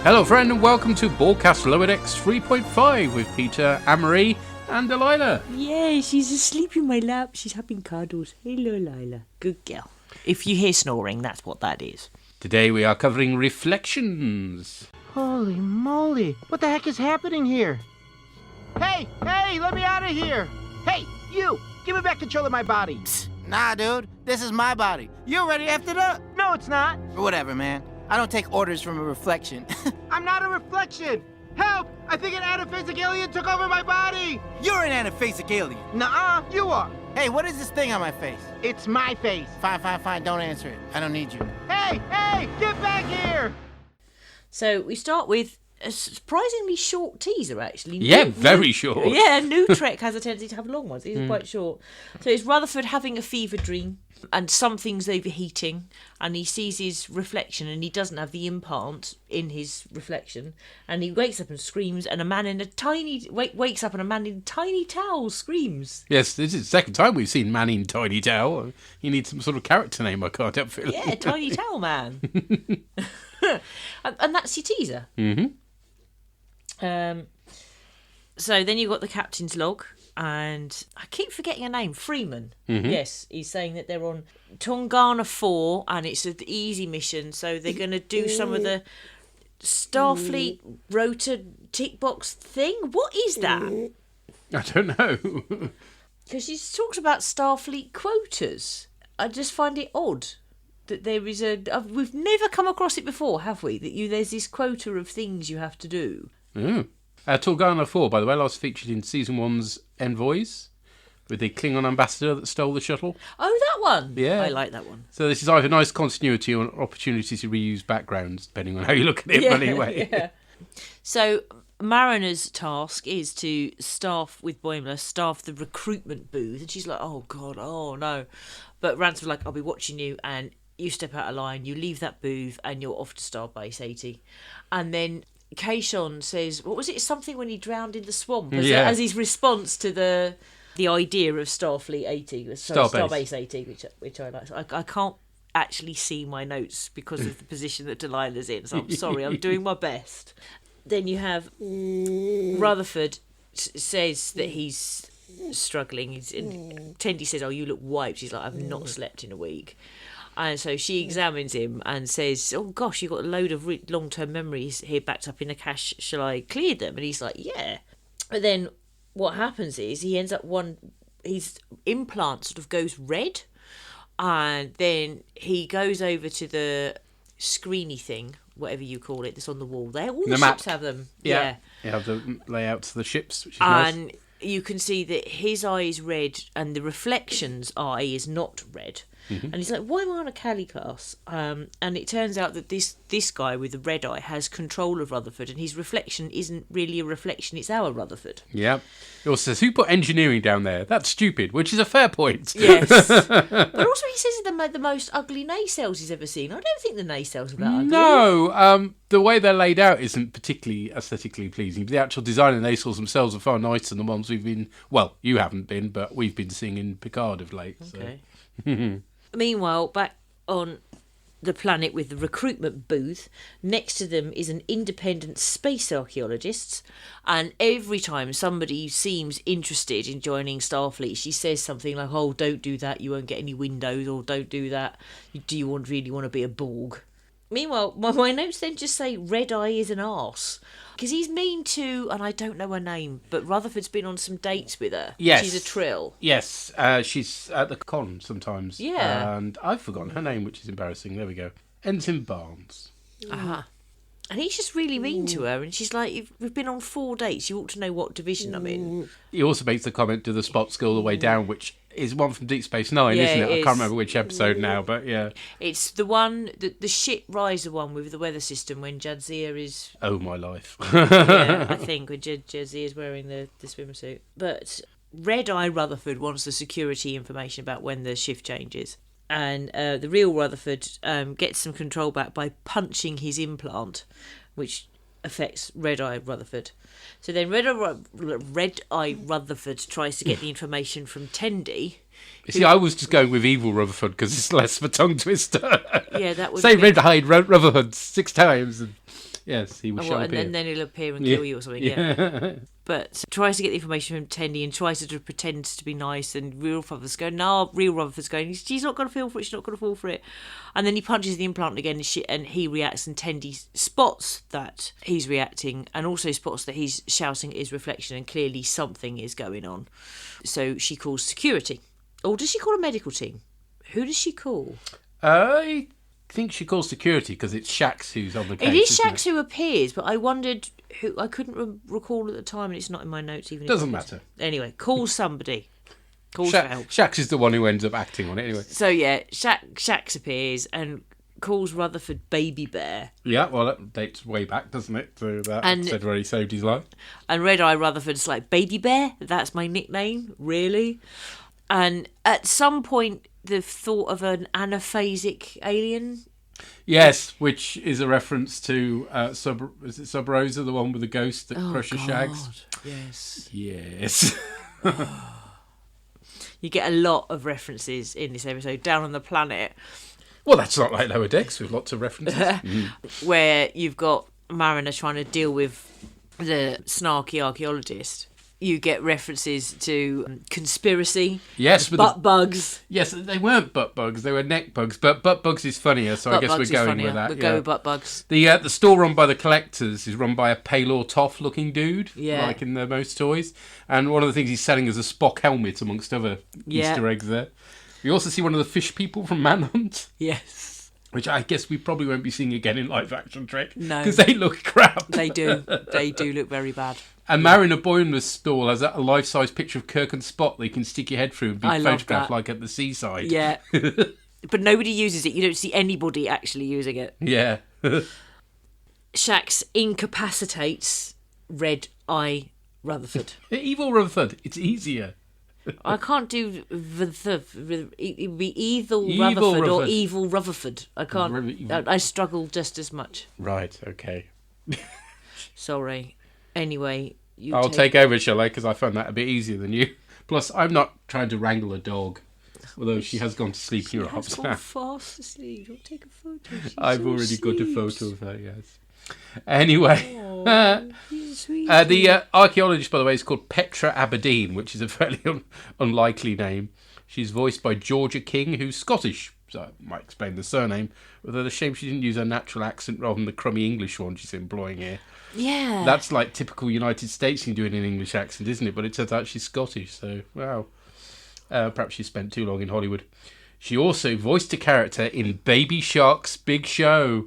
Hello, friend, and welcome to Borgcast Lower Decks 3.5 with Peter, Anne-Marie, and Delilah. Yeah, she's asleep in my lap. She's having cuddles. Hello, Lila. Good girl. If you hear snoring, that's what that is. Today we are covering reflections. Holy moly, what the heck is happening here? Hey, let me out of here! Hey, you, give me back control of my body. Psst, nah, dude, this is my body. You already effed it up. No, it's not. Whatever, man. I don't take orders from a reflection. I'm not a reflection. Help! I think an anaphasic alien took over my body! You're an anaphasic alien. Nuh-uh, you are. Hey, what is this thing on my face? It's my face. Fine, don't answer it. I don't need you. Hey, get back here! So we start with a surprisingly short teaser, actually. Yeah, very short. Yeah, New Trek has a tendency to have long ones. These are quite short. So it's Rutherford having a fever dream, and something's overheating, and he sees his reflection, and he doesn't have the implant in his reflection, and he wakes up and screams, and a man in a tiny wakes up, and a man in a tiny towel screams. Yes, this is the second time we've seen Man in Tiny Towel. You need some sort of character name, I can't help feeling. Yeah, Tiny Towel Man. and that's your teaser. Mm-hmm. So then you've got the captain's log, and I keep forgetting her name, Freeman. Mm-hmm. Yes, he's saying that they're on Tongana 4, and it's an easy mission, so they're going to do some of the Starfleet rotor tick box thing. What is that? I don't know. Because she talks about Starfleet quotas. I just find it odd that there is we've never come across it before, have we? That there's this quota of things you have to do. Mm. Torgana 4, by the way, last featured in Season 1's Envoys, with the Klingon ambassador that stole the shuttle. Oh, that one? Yeah. I like that one. So this is either nice continuity or an opportunity to reuse backgrounds, depending on how you look at it, but anyway. Yeah. So Mariner's task is to staff the recruitment booth, and she's like, oh God, oh no. But Ransom's like, I'll be watching you, and you step out of line, you leave that booth, and you're off to Starbase 80. And then Kayshon says, what was it, something when he drowned in the swamp, as his response to the idea of Starfleet 80, Starbase 80, which I like. I can't actually see my notes because of the position that Delilah's in, so I'm sorry, I'm doing my best. Then you have Rutherford says that he's struggling, and Tendi says, oh, you look wiped. He's like, I've not slept in a week. And so she examines him and says, oh gosh, you've got a load of long-term memories here backed up in a cache. Shall I clear them? And he's like, yeah. But then what happens is he ends up his implant sort of goes red. And then he goes over to the screeny thing, whatever you call it, that's on the wall there. All the ships have them. Yeah. You have the layouts of the ships, which is and nice. You can see that his eye is red and the reflection's eye is not red. Mm-hmm. And he's like, why am I on a Cali class? And it turns out that this guy with the red eye has control of Rutherford, and his reflection isn't really a reflection, it's our Rutherford. Yeah. He also says, who put engineering down there? That's stupid, which is a fair point. Yes. But also he says the most ugly nacelles he's ever seen. I don't think the nacelles are that ugly. No, the way they're laid out isn't particularly aesthetically pleasing. The actual design of the nacelles themselves are far nicer than the ones we've been, well, you haven't been, but we've been seeing in Picard of late. Okay. So. Meanwhile, back on the planet with the recruitment booth, next to them is an independent space archaeologist, and every time somebody seems interested in joining Starfleet, she says something like, oh, don't do that, you won't get any windows, or don't do that, do you really want to be a Borg? Meanwhile, my notes then just say Red Eye is an arse. Because he's mean to, and I don't know her name, but Rutherford's been on some dates with her. Yes. She's a trill. Yes, she's at the con sometimes. Yeah. And I've forgotten her name, which is embarrassing. There we go. Ensign Barnes. Uh-huh. And he's just really mean to her, and she's like, we've been on 4 dates, you ought to know what division I'm in. He also makes the comment to the spot skill the way down, which is one from Deep Space Nine, isn't it? I can't remember which episode now, but yeah. It's the one, the ship riser one with the weather system when Jadzia is... Oh, my life. Yeah, I think, when Jadzia is wearing the swimsuit. But Red Eye Rutherford wants the security information about when the shift changes. And the real Rutherford gets some control back by punching his implant, which affects Red Eye Rutherford. So then Red Eye Rutherford tries to get the information from Tendi. You see, I was just going with Evil Rutherford because it's less of a tongue twister. Yeah, that would say be... Red Eye Rutherford 6 times. And Yes, he will Oh, show what, up and then he'll appear and kill you or something. Yeah. But tries to get the information from Tendy and tries to sort of pretend to be nice. And real Rutherford's going, no, real Rutherford's going, she's not going to feel for it. She's not going to fall for it. And then he punches the implant again, and he reacts. And Tendy spots that he's reacting, and also spots that he's shouting at his reflection, and clearly something is going on. So she calls security, or does she call a medical team? Who does she call? I think she calls security because it's Shax who's on the case. It is isn't Shax who appears, but I wondered who. I couldn't recall at the time, and it's not in my notes even. Doesn't matter. Anyway, calls somebody. Calls for help. Shax is the one who ends up acting on it anyway. So yeah, Shax appears and calls Rutherford Baby Bear. Yeah, well, that dates way back, doesn't it? So that episode where he saved his life. And Red Eye Rutherford's like, Baby Bear? That's my nickname? Really? And at some point, the thought of an anaphasic alien. Yes, which is a reference to is it Sub Rosa, the one with the ghost that crushes Shags? Yes. Yes. You get a lot of references in this episode. Down on the Planet, Well, that's not like Lower Decks with lots of references. where you've got Mariner trying to deal with the snarky archaeologist. You get references to conspiracy. Yes, with butt bugs. Yes, they weren't butt bugs; they were neck bugs. But butt bugs is funnier, so I guess we're going with that. We'll go with butt bugs. The store run by the collectors is run by a Palor Toff looking dude, like in the most toys. And one of the things he's selling is a Spock helmet, amongst other Easter eggs there. We also see one of the fish people from Manhunt. Yes. Which I guess we probably won't be seeing again in live action Trek. No. Because they look crap. They do. They do look very bad. And Mariner Boimler's stall has a life-size picture of Kirk and Spot that you can stick your head through and be photographed like at the seaside. Yeah. But nobody uses it. You don't see anybody actually using it. Yeah. Shax incapacitates Red Eye Rutherford. Evil Rutherford. It's easier. I can't do it would be evil Rutherford or evil Rutherford. I can't. I struggle just as much. Right. Okay. Sorry. Anyway, I'll take over, shall I? Because I found that a bit easier than you. Plus, I'm not trying to wrangle a dog, although she has gone to sleep in your arms now. She has gone fast asleep. Don't take a photo. I've already got a photo of her. Yes. Anyway, the archaeologist, by the way, is called Petra Aberdeen, which is a fairly unlikely name. She's voiced by Georgia King, who's Scottish, so I might explain the surname. Although the shame she didn't use her natural accent rather than the crummy English one she's employing here. Yeah. That's like typical United States in doing an English accent, isn't it? But it turns out she's Scottish, so wow. Perhaps she spent too long in Hollywood. She also voiced a character in Baby Shark's Big Show.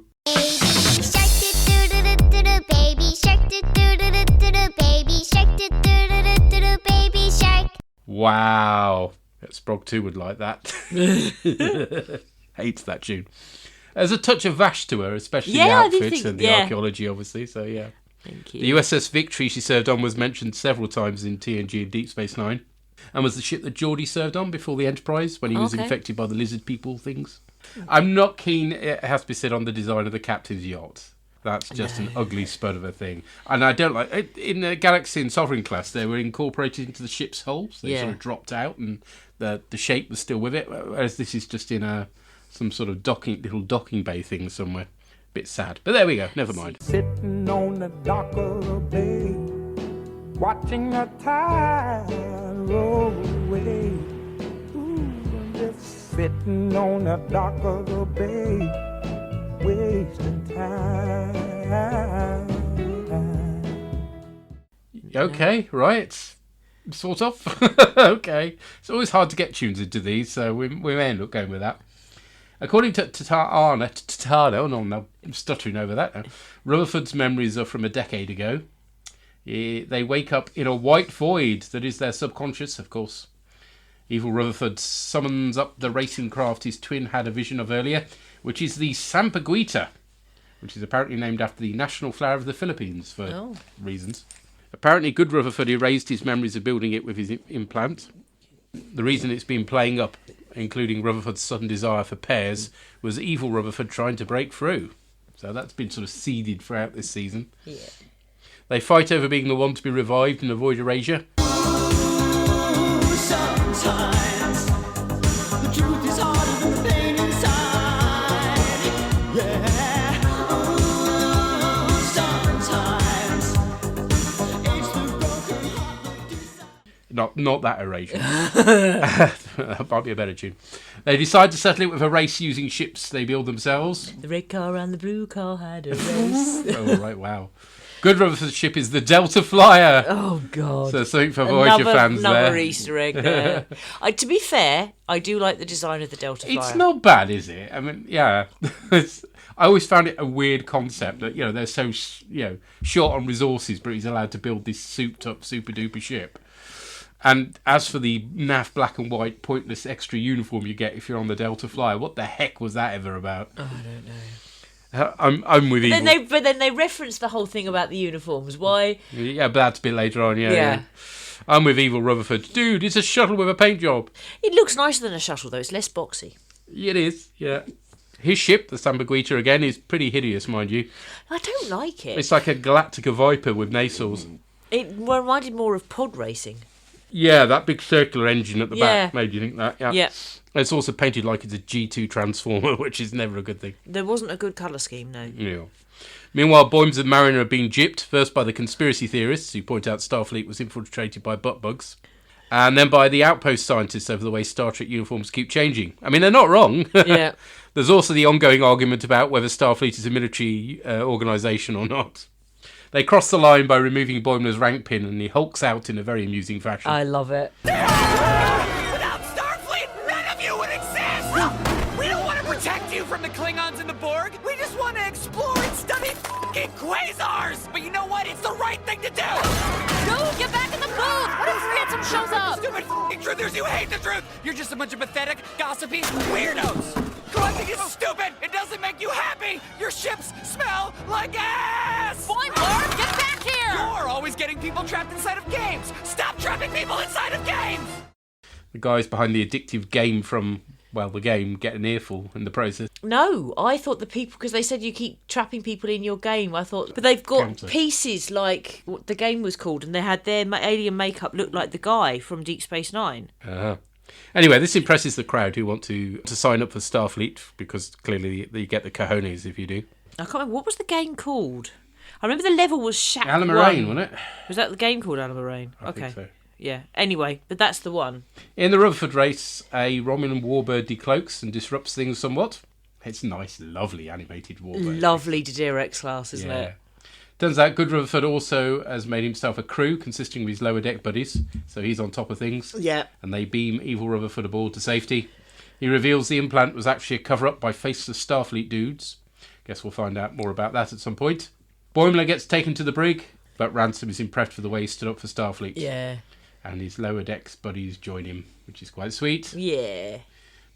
Wow. Sprog 2 would like that. Hates that tune. There's a touch of Vash to her, especially the outfits and the archaeology, obviously. So, yeah. Thank you. The USS Victory she served on was mentioned several times in TNG and Deep Space Nine, and was the ship that Geordie served on before the Enterprise when he was infected by the lizard people things. I'm not keen, it has to be said, on the design of the captain's yacht. That's just an ugly spud of a thing. And I don't like it. In the Galaxy and Sovereign class, they were incorporated into the ship's hull, so they sort of dropped out, and the shape was still with it, whereas this is just in some sort of little docking bay thing somewhere. Bit sad. But there we go, never mind. Sitting on the dock of the bay, watching the tide roll away. Ooh, just sitting on the dock of the bay, wasting time. Okay, right. Sort of. Okay. It's always hard to get tunes into these, so we may end up going with that. According to Tatano, no, I'm stuttering over that now. Rutherford's memories are from a decade ago. They wake up in a white void that is their subconscious, of course. Evil Rutherford summons up the racing craft his twin had a vision of earlier, which is the Sampaguita, which is apparently named after the national flower of the Philippines for reasons. Apparently, good Rutherford erased his memories of building it with his implant. The reason it's been playing up, including Rutherford's sudden desire for pairs, was evil Rutherford trying to break through. So that's been sort of seeded throughout this season. Yeah. They fight over being the one to be revived and avoid erasure. Sometimes the truth is harder than the pain inside. Yeah. Not that erasure. That might be a better tune. They decide to settle it with a race using ships they build themselves. The red car and the blue car had a race. Oh, right, wow. Good Rutherford's ship is the Delta Flyer. Oh, God. So something for Voyager fans another there. Easter egg there. To be fair, I do like the design of the Delta Flyer. It's not bad, is it? I mean, yeah. I always found it a weird concept that, they're so, short on resources, but he's allowed to build this souped-up, super-duper ship. And as for the naff black and white pointless extra uniform you get if you're on the Delta Flyer, what the heck was that ever about? Oh, I don't know. I'm with Evil. But then they reference the whole thing about the uniforms. Why? Yeah, but that's a bit later on, yeah. I'm with Evil Rutherford. Dude, it's a shuttle with a paint job. It looks nicer than a shuttle, though. It's less boxy. It is, yeah. His ship, the Sambaguita again, is pretty hideous, mind you. I don't like it. It's like a Galactica Viper with nacelles. It reminded more of pod racing. Yeah, that big circular engine at the back made you think that. Yeah. It's also painted like it's a G2 Transformer, which is never a good thing. There wasn't a good colour scheme, no. Yeah. Meanwhile, Boymes and Mariner are being gypped, first by the conspiracy theorists, who point out Starfleet was infiltrated by buttbugs, and then by the outpost scientists over the way Star Trek uniforms keep changing. I mean, they're not wrong. Yeah. There's also the ongoing argument about whether Starfleet is a military organisation or not. They cross the line by removing Boimler's rank pin, and he hulks out in a very amusing fashion. I love it. Without Starfleet, none of you would exist! We don't want to protect you from the Klingons and the Borg. We just want to explore and study f***ing quasars! But you know what? It's the right thing to do! Dude, get back in the booth! What if Ransom shows up? Stupid f***ing truthers, you hate the truth! You're just a bunch of pathetic, gossipy weirdos! Collecting is stupid! It doesn't make you happy! Your ships smell like ass! Boimler, get back here! You're always getting people trapped inside of games! Stop trapping people inside of games! The guys behind the addictive game from, the game, get an earful in the process. No, I thought the people, because they said you keep trapping people in your game, I thought, but they've got Counter. pieces like what the game was called, and they had their alien makeup look like the guy from Deep Space Nine. Uh-huh. Anyway, this impresses the crowd who want to sign up for Starfleet, because clearly you get the cojones if you do. I can't remember, what was the game called? I remember the level was Shack Alan 1. Moraine, wasn't it? Was that the game called Alan Moraine? I think so. Yeah. Anyway, but that's the one. In the Rutherford race, a Romulan warbird decloaks and disrupts things somewhat. It's nice, lovely animated warbird. Lovely Didier X-Class, isn't it? Turns out Good Rutherford also has made himself a crew consisting of his lower deck buddies, so he's on top of things. Yeah. And they beam Evil Rutherford aboard to safety. He reveals the implant was actually a cover-up by faceless Starfleet dudes. Guess we'll find out more about that at some point. Boimler gets taken to the brig, but Ransom is impressed with the way he stood up for Starfleet. Yeah. And his lower decks buddies join him, which is quite sweet. Yeah.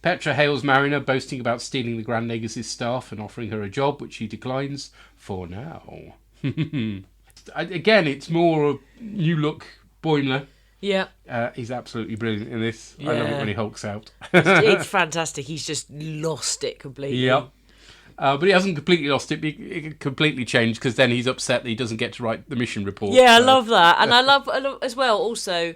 Petra hails Mariner, boasting about stealing the Grand Negus' staff and offering her a job, which she declines for now. Again, it's more new look Boimler. Yeah. He's absolutely brilliant in this. Yeah. I love it when he hulks out. It's fantastic. He's just lost it completely. Yep. But he hasn't completely lost it. It completely changed because then he's upset that he doesn't get to write the mission report. Yeah, so. I love that. And I love as well also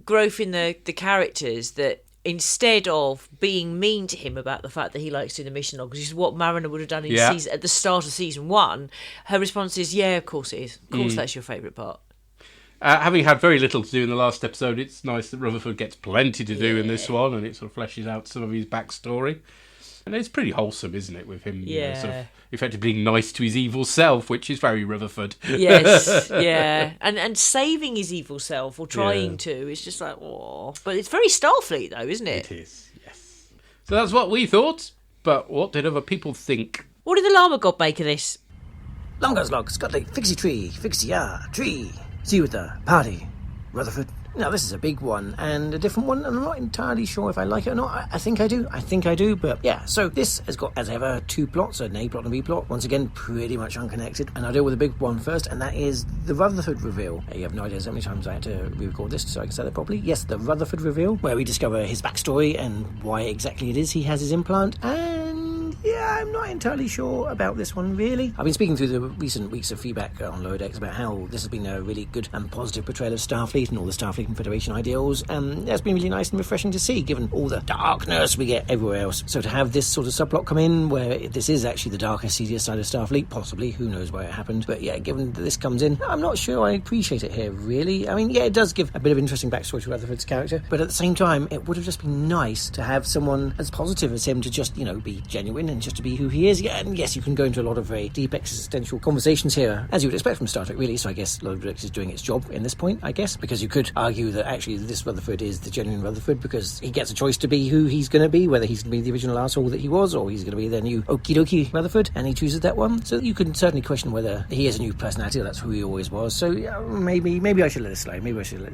growth in the characters that instead of being mean to him about the fact that he likes doing the mission log, which is what Mariner would have done in at the start of season 1, her response is, yeah, of course it is. Of course that's your favourite part. Having had very little to do in the last episode, it's nice that Rutherford gets plenty to do in this one, and it sort of fleshes out some of his backstory. And it's pretty wholesome, isn't it, with him sort of effectively being nice to his evil self, which is very Rutherford. Yes, yeah. And saving his evil self, or trying to, it's just like, oh. But it's very Starfleet, though, isn't it? It is, yes. So that's what we thought, but what did other people think? What did the llama god make of this? Longos log, Scotland, fixie tree, tree. See you at the party, Rutherford. Now, this is a big one and a different one, and I'm not entirely sure if I like it or not. I think I do, but yeah. So this has got, as ever, 2 plots, an A plot and a B plot. Once again, pretty much unconnected. And I'll deal with the big one first, and that is the Rutherford reveal. You have no idea how many times I had to re-record this so I can say that properly. Yes, the Rutherford reveal, where we discover his backstory and why exactly it is he has his implant. And yeah, I'm not entirely sure about this one, really. I've been speaking through the recent weeks of feedback on Lower Decks about how this has been a really good and positive portrayal of Starfleet and all the Starfleet and Federation ideals, and that's been really nice and refreshing to see, given all the darkness we get everywhere else. So to have this sort of subplot come in, where this is actually the darker, seedier side of Starfleet, possibly, who knows where it happened, but yeah, given that this comes in, I'm not sure I appreciate it here, really. I mean, yeah, it does give a bit of interesting backstory to Rutherford's character, but at the same time, it would have just been nice to have someone as positive as him to just, be genuine and just to be who he is. Yeah, and yes, you can go into a lot of very deep existential conversations here, as you would expect from Star Trek, really, so I guess Lower Decks is doing its job in this point, I guess, because you could argue that actually this Rutherford is the genuine Rutherford, because he gets a choice to be who he's going to be, whether he's going to be the original asshole that he was, or he's going to be the new okie dokie Rutherford, and he chooses that one. So you can certainly question whether he is a new personality, or that's who he always was. So yeah, maybe I should let it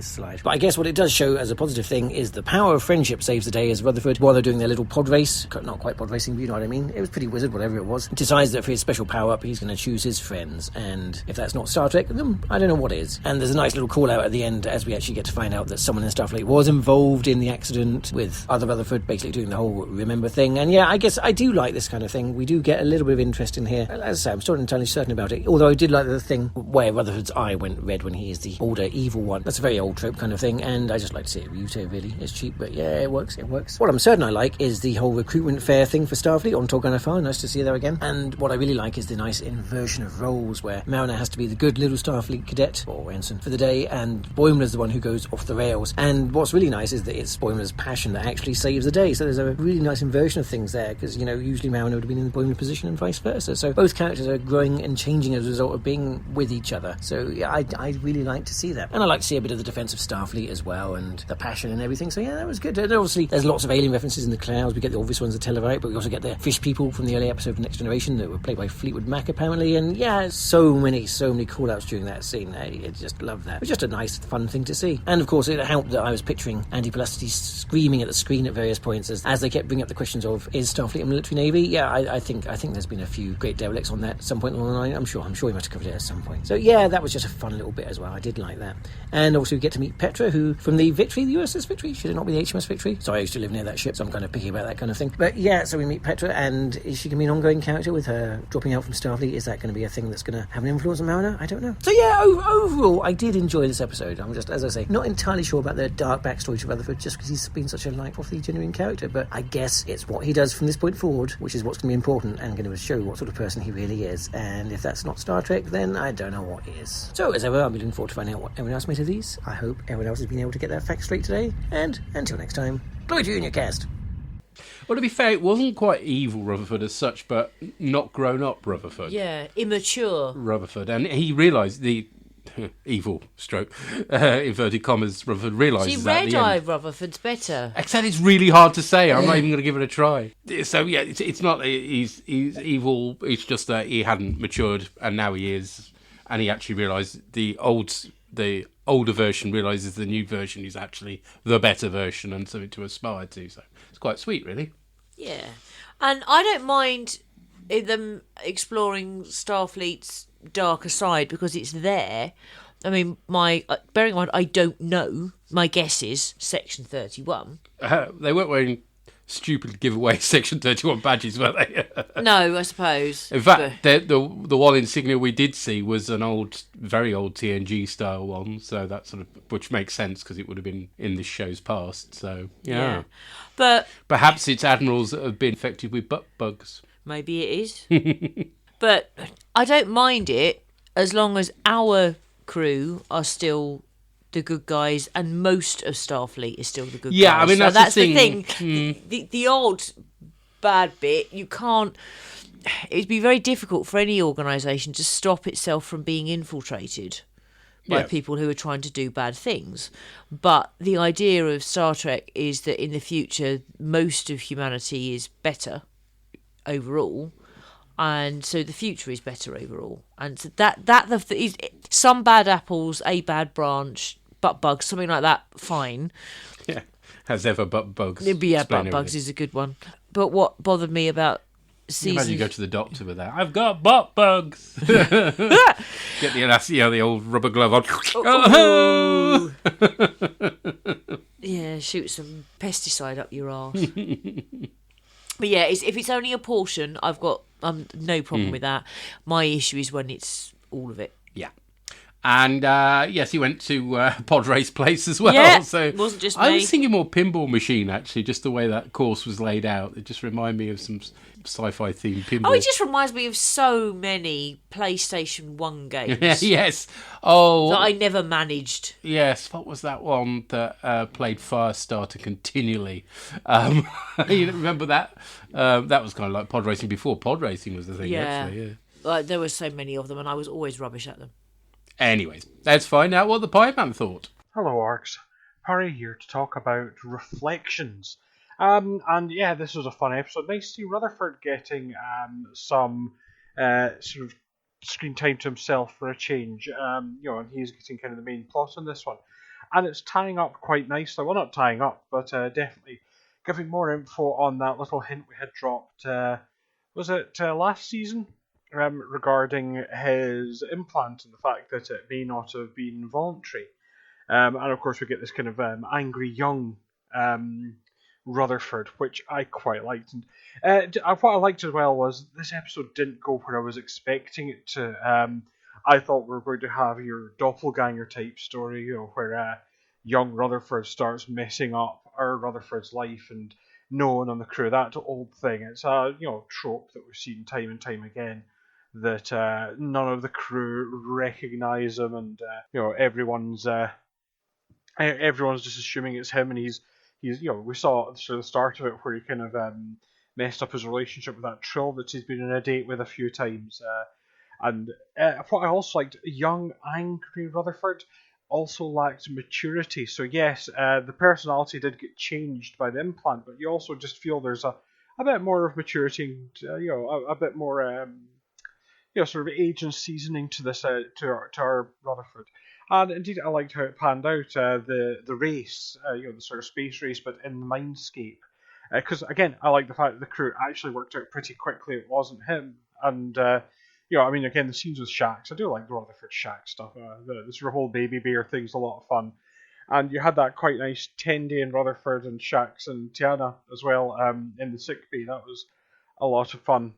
slide. But I guess what it does show as a positive thing is the power of friendship saves the day, as Rutherford, while they're doing their little pod race, not quite pod racing, but you know what I mean, it was pretty wizard, whatever it was, decides that for his special power-up, he's going to choose his friends, and if that's not Star Trek, then I don't know what is. And there's a nice little call-out at the end, as we actually get to find out that someone in Starfleet was involved in the accident, with other Rutherford basically doing the whole remember thing. And yeah, I guess I do like this kind of thing. We do get a little bit of interest in here. As I say, I'm still not entirely certain about it, although I did like the thing where Rutherford's eye went red when he is the older, evil one. That's a very old trope kind of thing, and I just like to see it reused here, really. It's cheap, but yeah, it works. What I'm certain I like is the whole recruitment fair thing for Starfleet on Torganafar. Nice to see you there again. And what I really like is the nice inversion of roles, where Mariner has to be the good little Starfleet cadet, or ensign, for the day, and Boimler's the one who goes off the rails. And what's really nice is that it's Boimler's passion that actually saves the day. So there's a really nice inversion of things there, because, usually Mariner would have been in the Boimler position and vice versa. So both characters are growing and changing as a result of being with each other. So yeah, I really like to see that. And I like to see a bit of the defense of Starfleet as well, and the passion and everything. So yeah, that was good. And obviously, there's lots of alien references in the clouds. We get the obvious ones of Televite, but we also get the fish people from the early episode of Next Generation that were played by Fleetwood Mac, apparently. And yeah, so many call-outs during that scene. I just love that. It was just a nice, fun thing to see. And of course, it helped that I was picturing Andy Pelastity screaming at the screen at various points as they kept bringing up the questions of, is Starfleet a military navy? Yeah, I think there's been a few great derelicts on that at some point along the line. I'm sure we must have covered it at some point. So yeah, that was just a fun little bit as well. I did like that. And also we get to meet Petra, who, from the Victory, the USS Victory, should it not be the HMS Victory? Sorry, I used to live near that ship, so I'm kind of picky about that kind of thing. But yeah, so we meet Petra, and is she going to be an ongoing character with her dropping out from Starfleet? Is that going to be a thing that's going to have an influence on Mariner? I don't know. So yeah, overall, I did enjoy this episode. I'm just, as I say, not entirely sure about the dark backstory to Rutherford, just because he's been such a light-frothy, genuine character, but I guess it's what he does from this point forward, which is what's going to be important and going to show what sort of person he really is. And if that's not Star Trek, then I don't know what is. So, as ever, I'll be looking forward to finding out what everyone else made of these. I hope everyone else has been able to get their facts straight today. And until next time, glory to you in your cast. Well, to be fair, it wasn't quite evil Rutherford as such, but not grown-up Rutherford. Yeah, immature Rutherford. And he realised the evil stroke, inverted commas, Rutherford realises that at the red-eye end. Rutherford's better. Except it's really hard to say. I'm not even going to give it a try. So yeah, it's not he's evil. It's just that he hadn't matured, and now he is. And he actually realised the older version realises the new version is actually the better version and something to aspire to. So it's quite sweet, really. Yeah, and I don't mind them exploring Starfleet's darker side because it's there. I mean, bearing in mind, I don't know. My guess is Section 31. They weren't wearing stupid giveaway Section 31 badges, were they? No, I suppose. In fact, the one insignia we did see was an old, very old TNG style one, so that sort of, which makes sense because it would have been in this show's past. So yeah. But perhaps it's admirals that have been infected with butt bugs. Maybe it is. But I don't mind it as long as our crew are still the good guys and most of Starfleet is still the good guys. Yeah, I mean, so that's the the thing. The odd bad bit, you can't... It'd be very difficult for any organisation to stop itself from being infiltrated by people who are trying to do bad things. But the idea of Star Trek is that in the future, most of humanity is better overall. And so the future is better overall. And so some bad apples, a bad branch, butt bugs, something like that, fine. Yeah, as ever, butt bugs. Yeah, butt bugs is a good one. But what bothered me about season... Imagine you go to the doctor with that. I've got butt bugs. Get the old rubber glove on. Oh. Yeah, shoot some pesticide up your arse. But yeah, if it's only a portion, I've got no problem with that. My issue is when it's all of it. Yeah. And yes, he went to Pod Race Place as well. Yeah, so it wasn't just I me. was thinking more Pinball Machine, actually, just the way that course was laid out. It just reminded me of some sci-fi themed pinball. Oh, it just reminds me of so many PlayStation 1 games. Yes. Oh. That I never managed. Yes. What was that one that played Firestarter continually? You remember that? That was kind of like pod racing before pod racing was the thing, actually. Yeah. Like, there were so many of them, and I was always rubbish at them. Anyways, let's find out what the Pie Man thought. Hello, Orcs. Parry here to talk about Reflections. And yeah, this was a fun episode. Nice to see Rutherford getting some sort of screen time to himself for a change. And he's getting kind of the main plot on this one. And it's tying up quite nicely. Well, not tying up, but definitely giving more info on that little hint we had dropped, was it last season? Regarding his implant and the fact that it may not have been voluntary. And of course we get this kind of angry young Rutherford, which I quite liked. And what I liked as well was this episode didn't go where I was expecting it to. I thought we were going to have your doppelganger type story, where young Rutherford starts messing up our Rutherford's life and no one on the crew. That old thing. It's a trope that we've seen time and time again. That none of the crew recognise him, and everyone's just assuming it's him, and he's we saw at the start of it where he kind of messed up his relationship with that Trill that he's been on a date with a few times, and what I also liked, young angry Rutherford also lacked maturity. So yes, the personality did get changed by the implant, but you also just feel there's a bit more of maturity, and a bit more. Sort of age and seasoning to this to our Rutherford, and indeed I liked how it panned out. The race, the sort of space race, but in the mindscape, because again I like the fact that the crew actually worked out pretty quickly it wasn't him, and again the scenes with Shax, I do like the Rutherford Shax stuff. This whole baby bear thing's a lot of fun, and you had that quite nice 10-day in Rutherford and Shax and Tiana as well in the sick bay. That was a lot of fun.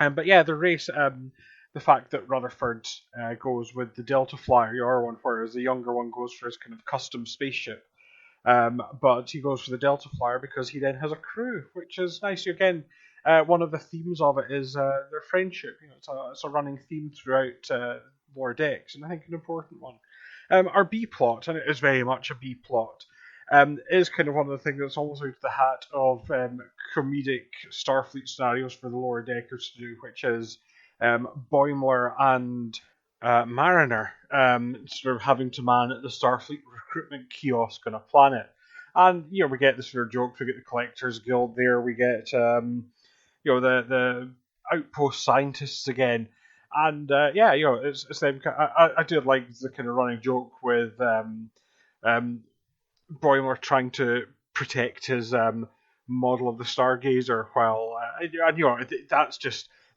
But yeah, the race, the fact that Rutherford goes with the Delta Flyer, your one, whereas the younger one goes for his kind of custom spaceship. But he goes for the Delta Flyer because he then has a crew, which is nice. Again, one of the themes of it is their friendship. It's a running theme throughout Lower Decks, and I think an important one. Our B plot, and it is very much a B plot, is kind of one of the things that's almost out of the hat of comedic Starfleet scenarios for the Lower Deckers to do, which is Boimler and Mariner sort of having to man the Starfleet recruitment kiosk on a planet. And we get the sort of jokes, we get the Collectors Guild there, we get the outpost scientists again. And it's them. I did like the kind of running joke with Boimler trying to protect his model of the Stargazer, while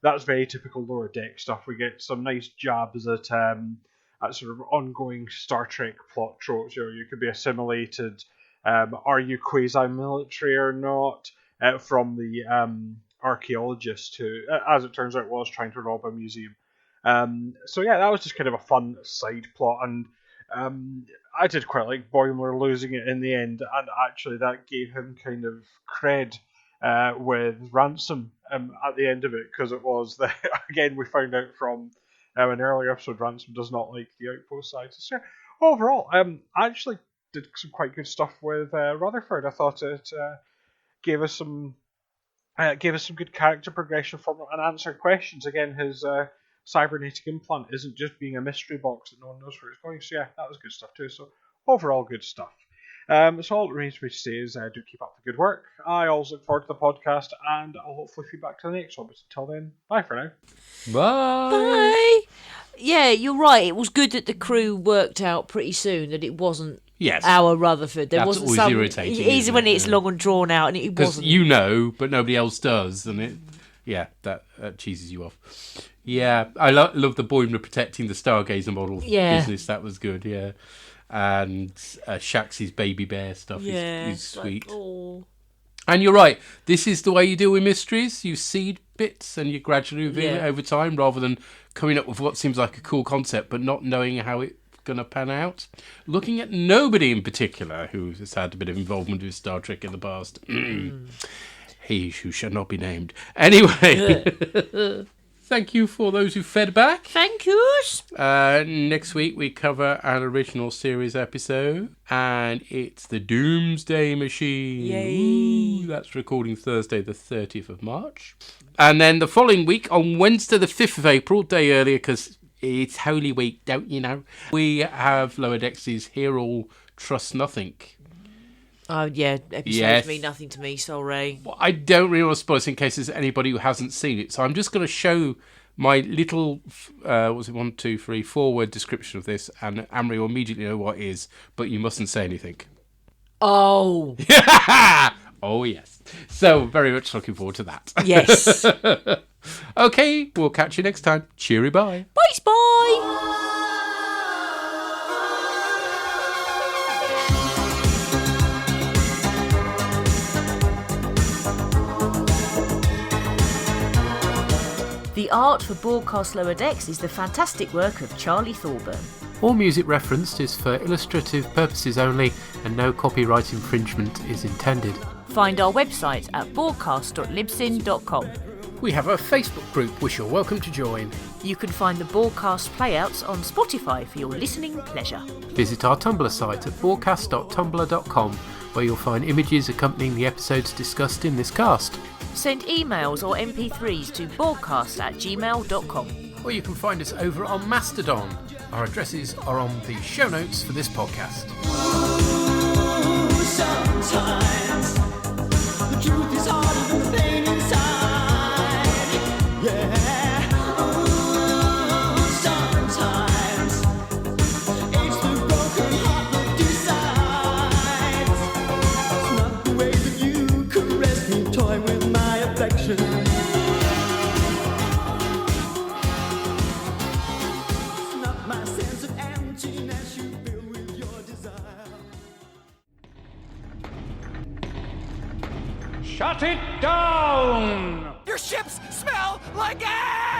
that's very typical Lower Deck stuff. We get some nice jabs at sort of ongoing Star Trek plot tropes. You could be assimilated. Are you quasi-military or not? From the archaeologist who, as it turns out, was trying to rob a museum. So yeah, that was just kind of a fun side plot, and I did quite like Boimler losing it in the end, and actually that gave him kind of cred with Ransom at the end of it, because it was that, again, we found out from an earlier episode, Ransom does not like the outpost scientists. So overall, I actually did some quite good stuff with Rutherford. I thought it gave us some good character progression from and answered questions. Again, his cybernetic implant isn't just being a mystery box that no one knows where it's going. So yeah, that was good stuff too. So overall, good stuff. So all it remains for me to say is do keep up the good work. I always look forward to the podcast, and I'll hopefully feed back to the next one. But until then, bye for now. Bye. Bye. Yeah, you're right. It was good that the crew worked out pretty soon that it wasn't our Rutherford. There wasn't always some irritating, easy when it's long and drawn out, and it wasn't. But nobody else does, and it. Yeah, that cheeses you off. Yeah, I love the Boimler protecting the Stargazer model business. That was good, yeah. And Shax's baby bear stuff is sweet. Like, And you're right. This is the way you deal with mysteries. You seed bits and you gradually reveal it over time, rather than coming up with what seems like a cool concept but not knowing how it's going to pan out. Looking at nobody in particular who has had a bit of involvement with Star Trek in the past. He who shall not be named. Anyway, thank you for those who fed back. Thank yous. Next week we cover an original series episode, and it's The Doomsday Machine. Yay. Ooh, that's recording Thursday the 30th of March. And then the following week, on Wednesday the 5th of April, day earlier because it's Holy Week, don't you know? We have Lower Decks' Hear All, Trust Nothing. Oh, yeah, episodes mean nothing to me, sorry. Well, I don't really want to spoil this in case there's anybody who hasn't seen it. So I'm just going to show my little, 4 word description of this, and Amory will immediately know what it is, but you mustn't say anything. Oh. Oh, yes. So very much looking forward to that. Yes. Okay, we'll catch you next time. Cheery bye. Bye. The art for Borgcast Lower Decks is the fantastic work of Charlie Thorburn. All music referenced is for illustrative purposes only, and no copyright infringement is intended. Find our website at borgcast.libsyn.com. We have a Facebook group which you're welcome to join. You can find the Borgcast playouts on Spotify for your listening pleasure. Visit our Tumblr site at borgcast.tumblr.com, where you'll find images accompanying the episodes discussed in this cast. Send emails or MP3s to borgcast@gmail.com. Or you can find us over on Mastodon. Our addresses are on the show notes for this podcast. Sometimes the truth is harder than the pain inside. Yeah. Sometimes it's the broken heart that decides. It's not the way that you caress me, toy with my affection. It's not my sense of emptiness you fill with your desire. Shut it down! Your ships smell like ass!